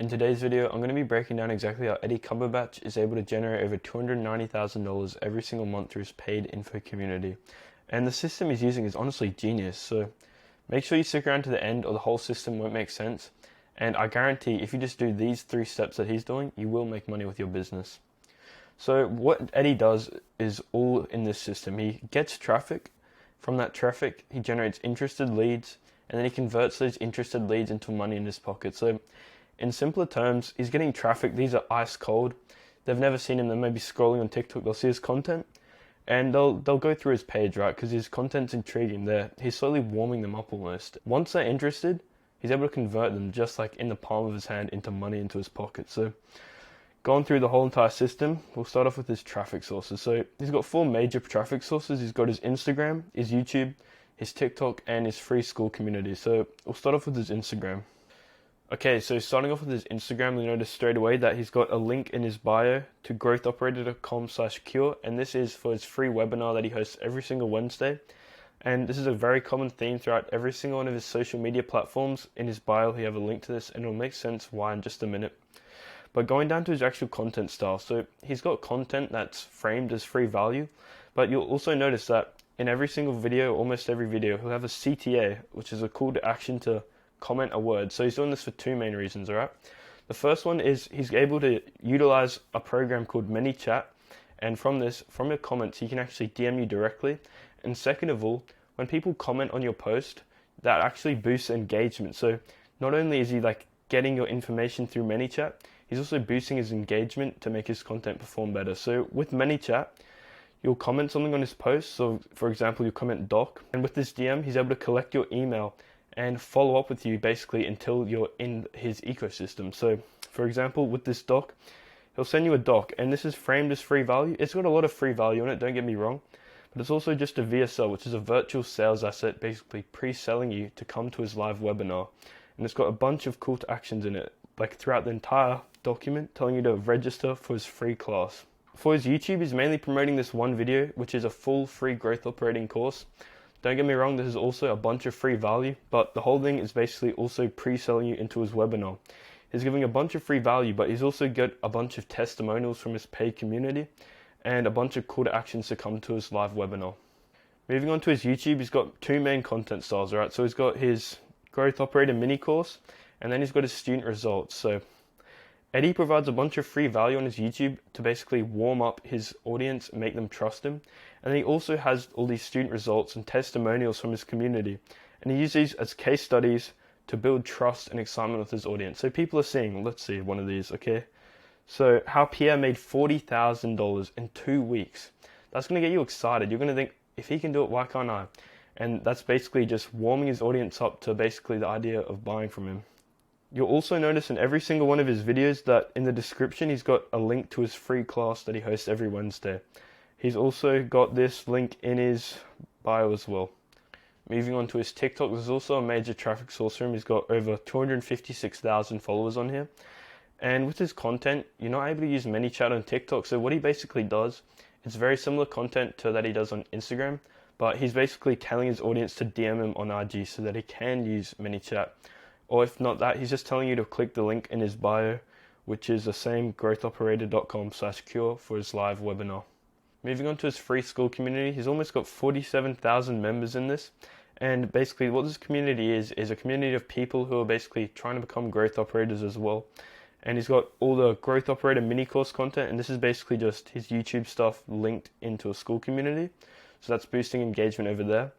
In today's video, I'm going to be breaking down exactly how Eddie Cumberbatch is able to generate over $290,000 every single month through his paid info community. And the system he's using is honestly genius, so make sure you stick around to the end or the whole system won't make sense. And I guarantee if you just do these 3 steps that he's doing, you will make money with your business. So what Eddie does is all in this system. He gets traffic. From that traffic, he generates interested leads, and then he converts those interested leads into money in his pocket. So in simpler terms, he's getting traffic. These are ice cold. They've never seen him. They may be scrolling on TikTok. They'll see his content, and they'll go through his page, right? Because his content's intriguing. He's slowly warming them up almost. Once they're interested, he's able to convert them just like in the palm of his hand into money into his pocket. So going through the whole entire system, we'll start off with his traffic sources. So he's got 4 major traffic sources. He's got his Instagram, his YouTube, his TikTok, and his free school community. So we'll start off with his Instagram. Okay, so starting off with his Instagram, you'll notice straight away that he's got a link in his bio to growthoperator.com/cure, and this is for his free webinar that he hosts every single Wednesday. And this is a very common theme throughout every single one of his social media platforms. In his bio, he have a link to this, and it'll make sense why in just a minute. But going down to his actual content style, so he's got content that's framed as free value, but you'll also notice that in every single video, almost every video, he'll have a CTA, which is a call to action to comment a word. So he's doing this for 2 main reasons, alright? The first one is he's able to utilize a program called ManyChat, and from your comments, he can actually DM you directly. And second of all, when people comment on your post, that actually boosts engagement. So not only is he like getting your information through ManyChat, he's also boosting his engagement to make his content perform better. So with ManyChat, you'll comment something on his post. So for example, you comment doc, and with this DM, he's able to collect your email and follow up with you basically until you're in his ecosystem. So for example, with this doc, he'll send you a doc, and this is framed as free value. It's got a lot of free value on it, don't get me wrong, but it's also just a VSL, which is a virtual sales asset, basically pre-selling you to come to his live webinar. And it's got a bunch of call to actions in it, like throughout the entire document, telling you to register for his free class. For his YouTube, he's mainly promoting this one video, which is a full free growth operating course. Don't get me wrong, this is also a bunch of free value, but the whole thing is basically also pre-selling you into his webinar. He's giving a bunch of free value, but he's also got a bunch of testimonials from his paid community and a bunch of call to actions to come to his live webinar. Moving on to his YouTube, he's got 2 main content styles, right? So he's got his growth operator mini course, and then he's got his student results. So Eddie provides a bunch of free value on his YouTube to basically warm up his audience and make them trust him. And he also has all these student results and testimonials from his community. And he uses these as case studies to build trust and excitement with his audience. So people are seeing, let's see one of these, okay? So how Pierre made $40,000 in 2 weeks. That's going to get you excited. You're going to think, if he can do it, why can't I? And that's basically just warming his audience up to basically the idea of buying from him. You'll also notice in every single one of his videos that in the description he's got a link to his free class that he hosts every Wednesday. He's also got this link in his bio as well. Moving on to his TikTok, there's also a major traffic source for him. He's got over 256,000 followers on here. And with his content, you're not able to use ManyChat on TikTok. So what he basically does, it's very similar content to that he does on Instagram, but he's basically telling his audience to DM him on IG so that he can use ManyChat. Or if not that, he's just telling you to click the link in his bio, which is the same growthoperator.com/cure for his live webinar. Moving on to his free school community, he's almost got 47,000 members in this. And basically what this community is a community of people who are basically trying to become growth operators as well. And he's got all the growth operator mini course content, and this is basically just his YouTube stuff linked into a school community. So that's boosting engagement over there.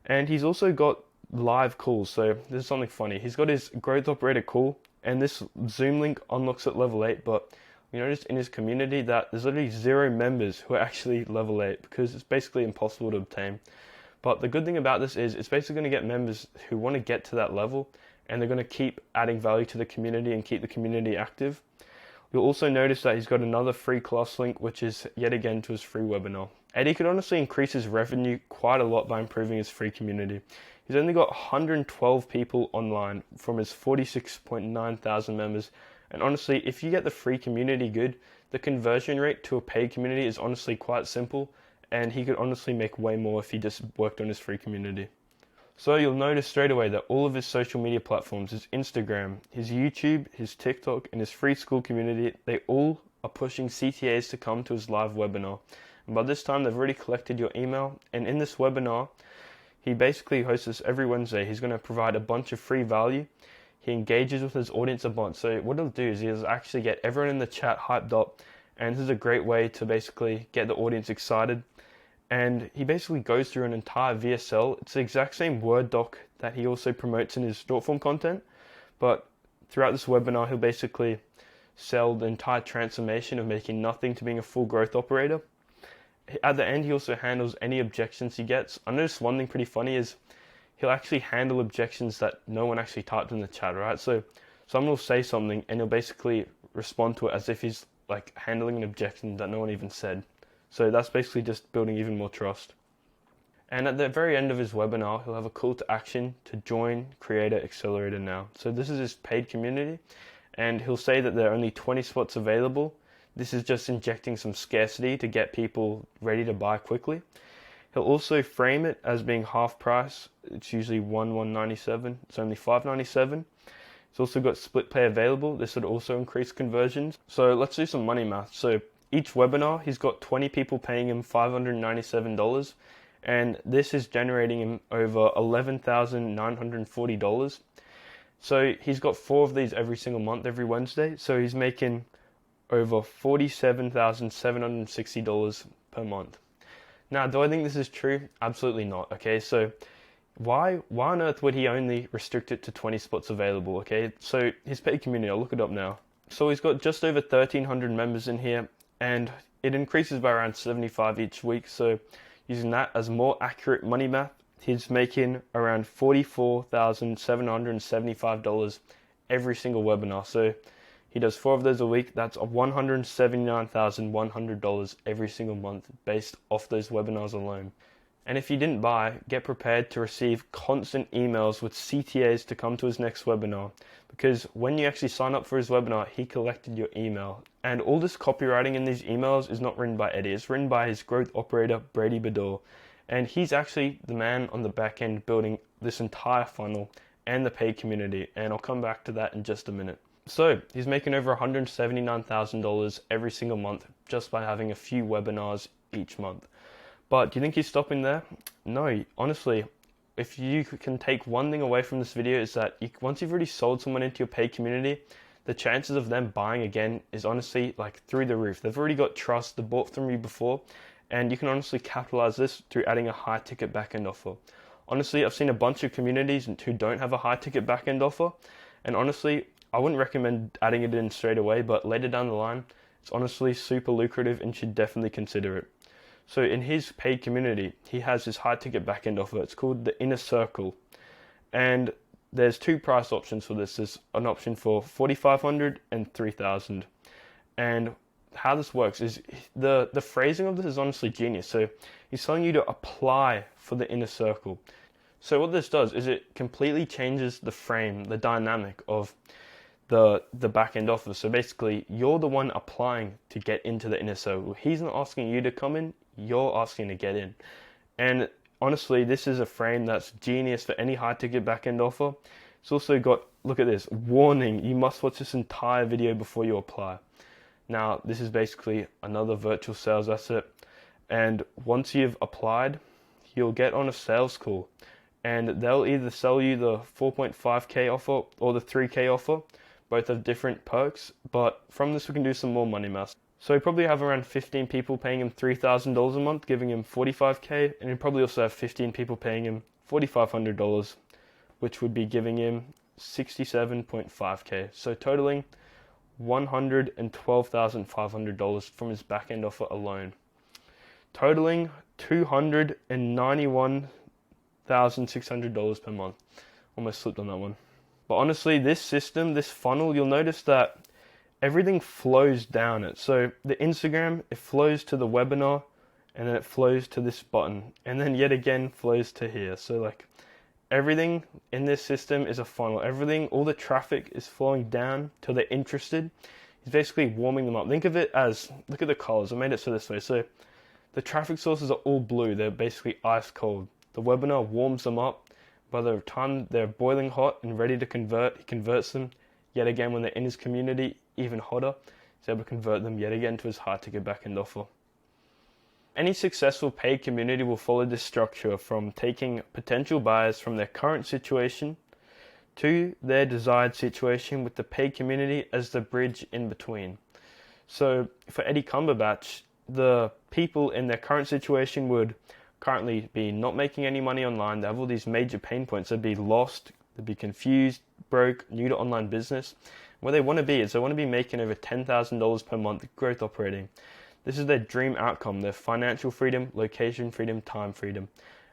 And he's also got live calls. So this is something funny. He's got his growth operator call, and this Zoom link unlocks at level 8, but you notice in his community that there's literally 0 members who are actually level 8 because it's basically impossible to obtain. But the good thing about this is it's basically going to get members who want to get to that level, and they're going to keep adding value to the community and keep the community active. You'll also notice that he's got another free class link, which is yet again to his free webinar. Eddie could honestly increase his revenue quite a lot by improving his free community. He's only got 112 people online from his 46.9 thousand members. And honestly, if you get the free community good, the conversion rate to a paid community is honestly quite simple, and he could honestly make way more if he just worked on his free community. So you'll notice straight away that all of his social media platforms, his Instagram, his YouTube, his TikTok, and his free school community, they all are pushing CTAs to come to his live webinar. And by this time, they've already collected your email. And in this webinar, he basically hosts this every Wednesday. He's going to provide a bunch of free value. He engages with his audience a bunch. So what he'll do is he'll actually get everyone in the chat hyped up. And this is a great way to basically get the audience excited. And he basically goes through an entire VSL. It's the exact same Word doc that he also promotes in his short form content. But throughout this webinar, he'll basically sell the entire transformation of making nothing to being a full growth operator. At the end, he also handles any objections he gets. I noticed one thing pretty funny is he'll actually handle objections that no one actually typed in the chat, right? So someone will say something and he'll basically respond to it as if he's like handling an objection that no one even said. So that's basically just building even more trust. And at the very end of his webinar, he'll have a call to action to join Creator Accelerator now. So this is his paid community, and he'll say that there are only 20 spots available. This is just injecting some scarcity to get people ready to buy quickly. He'll also frame it as being half price. It's usually $197. It's only $597. It's also got split pay available. This would also increase conversions. So let's do some money math. So each webinar, he's got 20 people paying him $597, and this is generating him over $11,940. So he's got 4 of these every single month, every Wednesday. So he's making over $47,760 per month. Now, do I think this is true? Absolutely not. Okay, so why on earth would he only restrict it to 20 spots available? Okay, so his paid community, I'll look it up now. So he's got just over 1,300 members in here, and it increases by around 75 each week. So using that as more accurate money math, he's making around $44,775 every single webinar. So he does 4 of those a week. That's $179,100 every single month based off those webinars alone. And if you didn't buy, get prepared to receive constant emails with CTAs to come to his next webinar. Because when you actually sign up for his webinar, he collected your email. And all this copywriting in these emails is not written by Eddie. It's written by his growth operator, Brady Bedore. And he's actually the man on the back end building this entire funnel and the paid community. And I'll come back to that in just a minute. So he's making over $179,000 every single month just by having a few webinars each month. But do you think he's stopping there? No, honestly, if you can take one thing away from this video is that once you've already sold someone into your paid community, the chances of them buying again is honestly like through the roof. They've already got trust, they bought from you before, and you can honestly capitalize this through adding a high ticket backend offer. Honestly, I've seen a bunch of communities who don't have a high ticket backend offer, and honestly, I wouldn't recommend adding it in straight away, but later down the line, it's honestly super lucrative and should definitely consider it. So in his paid community, he has his high ticket backend offer. It's called the Inner Circle. And there's 2 price options for this. There's an option for $4,500 and $3,000. And how this works is the phrasing of this is honestly genius. So he's telling you to apply for the Inner Circle. So what this does is it completely changes the frame, the dynamic of the back-end offer. So basically, you're the one applying to get into the Inner Circle. He's not asking you to come in, you're asking to get in. And honestly, this is a frame that's genius for any high-ticket back-end offer. It's also got, look at this, warning, you must watch this entire video before you apply. Now, this is basically another virtual sales asset. And once you've applied, you'll get on a sales call. And they'll either sell you the 4.5K offer or the 3K offer. Both have different perks, but from this we can do some more money math. So we probably have around 15 people paying him $3,000 a month, giving him $45K, and you probably also have 15 people paying him $4,500, which would be giving him $67.5K. So totaling $112,500 from his back-end offer alone. Totaling $291,600 per month. Almost slipped on that one. But honestly, this system, this funnel, you'll notice that everything flows down it. So the Instagram, it flows to the webinar, and then it flows to this button, and then yet again flows to here. So like everything in this system is a funnel. Everything, all the traffic is flowing down till they're interested. He's basically warming them up. Think of it as, look at the colors. I made it so this way. So the traffic sources are all blue. They're basically ice cold. The webinar warms them up By the time they're boiling hot and ready to convert, he converts them yet again when they're in his community, even hotter. He's able to convert them yet again to his high ticket back end offer. Any successful paid community will follow this structure from taking potential buyers from their current situation to their desired situation, with the paid community as the bridge in between. So for Eddie Cumberbatch, the people in their current situation would currently be not making any money online. They have all these major pain points. They'd be lost, they'd be confused, broke, new to online business. Where they want to be is they want to be making over $10,000 per month growth operating. This is their dream outcome, their financial freedom, location freedom, time freedom.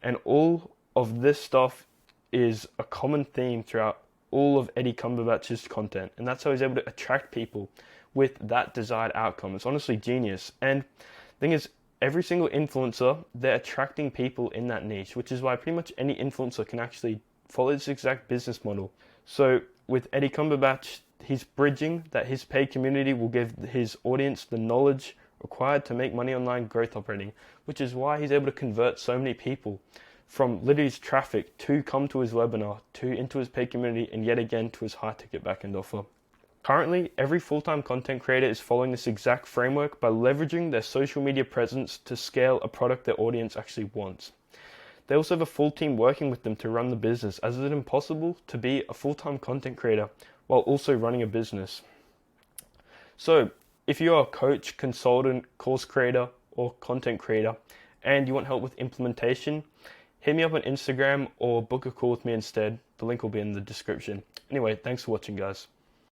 And all of this stuff is a common theme throughout all of Eddie Cumberbatch's content. And that's how he's able to attract people with that desired outcome. It's honestly genius. And the thing is, every single influencer, they're attracting people in that niche, which is why pretty much any influencer can actually follow this exact business model. So with Eddie Cumberbatch, he's bridging that his paid community will give his audience the knowledge required to make money online growth operating, which is why he's able to convert so many people from literally his traffic to come to his webinar, to into his paid community, and yet again to his high ticket backend offer. Currently, every full-time content creator is following this exact framework by leveraging their social media presence to scale a product their audience actually wants. They also have a full team working with them to run the business, as it is impossible to be a full-time content creator while also running a business. So, if you are a coach, consultant, course creator, or content creator, and you want help with implementation, hit me up on Instagram or book a call with me instead. The link will be in the description. Anyway, thanks for watching, guys.